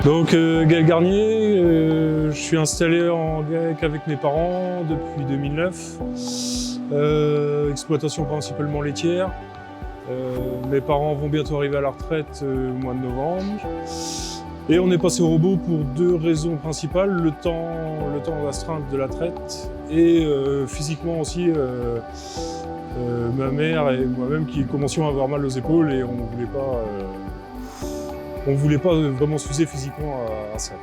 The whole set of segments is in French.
Donc Gaël Garnier, je suis installé en GAEC avec mes parents depuis 2009. Exploitation principalement laitière. Mes parents vont bientôt arriver à la retraite au mois de novembre. Et on est passé au robot pour deux raisons principales, le temps d'astreinte de la traite et physiquement aussi ma mère et moi-même qui commencions à avoir mal aux épaules et on voulait pas vraiment s'user physiquement à ça.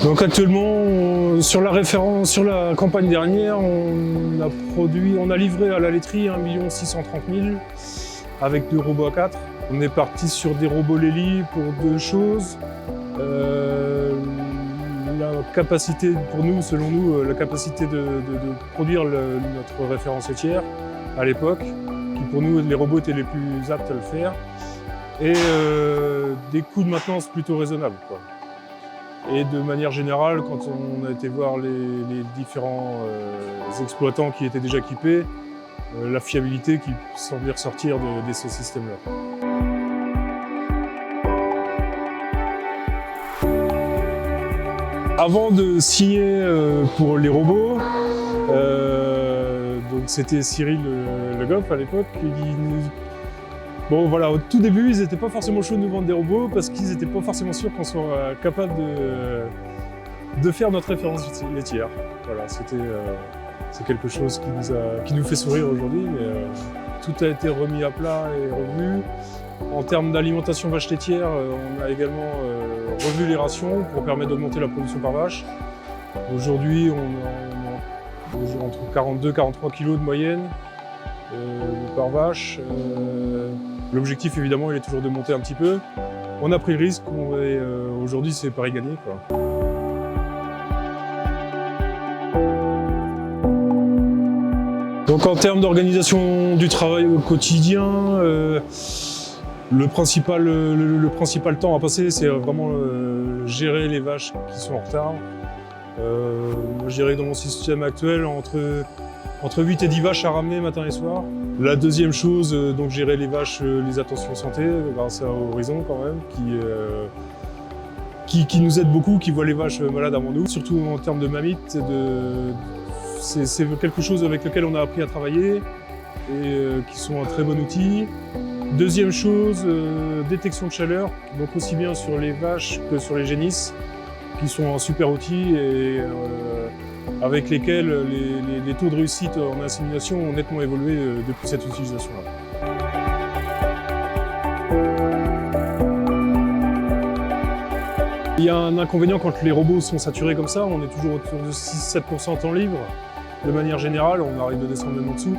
Donc actuellement, sur la campagne dernière, on a livré à la laiterie 1 630 000 avec 2 robots A4. On est parti sur des robots Lely pour deux choses. La capacité, pour nous, selon nous, la capacité de produire notre référence laitière à l'époque, qui pour nous, les robots étaient les plus aptes à le faire, et des coûts de maintenance plutôt raisonnables, quoi. Et de manière générale, quand on a été voir les différents exploitants qui étaient déjà équipés, la fiabilité qui semblait ressortir de ce système-là. Avant de signer pour les robots, donc c'était Cyril Le Goff à l'époque, bon voilà, au tout début, ils n'étaient pas forcément chauds de nous vendre des robots parce qu'ils n'étaient pas forcément sûrs qu'on soit capable de faire notre référence laitière. Voilà, c'est quelque chose qui nous fait sourire aujourd'hui, mais tout a été remis à plat et revu. En termes d'alimentation vache laitière, on a également revu les rations pour permettre d'augmenter la production par vache. Aujourd'hui, on a entre 42 et 43 kg de moyenne par vache. L'objectif, évidemment, il est toujours de monter un petit peu. On a pris le risque et aujourd'hui, c'est pari gagné, quoi. Donc en termes d'organisation du travail au quotidien, le principal temps à passer, c'est vraiment gérer les vaches qui sont en retard. Moi, je dirais que dans mon système actuel, entre 8 et 10 vaches à ramener matin et soir. La deuxième chose, donc gérer les vaches, les attentions santé, grâce à Horizon quand même, qui nous aide beaucoup, qui voit les vaches malades avant nous, surtout en termes de mammites. C'est quelque chose avec lequel on a appris à travailler et qui sont un très bon outil. Deuxième chose, détection de chaleur, donc aussi bien sur les vaches que sur les génisses, qui sont un super outil et avec lesquels les taux de réussite en insémination ont nettement évolué depuis cette utilisation-là. Il y a un inconvénient quand les robots sont saturés comme ça, on est toujours autour de 6-7% temps libre. De manière générale, on arrive de descendre même en dessous.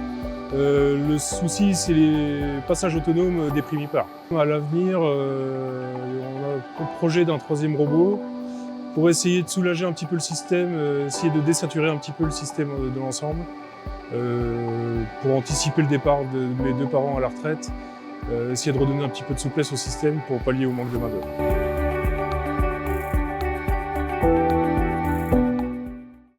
Le souci, c'est les passages autonomes des primipares. À l'avenir, on a le projet d'un 3e robot pour essayer de soulager un petit peu le système, essayer de désaturer un petit peu le système de l'ensemble, pour anticiper le départ de mes 2 parents à la retraite, essayer de redonner un petit peu de souplesse au système pour pallier au manque de main-d'œuvre.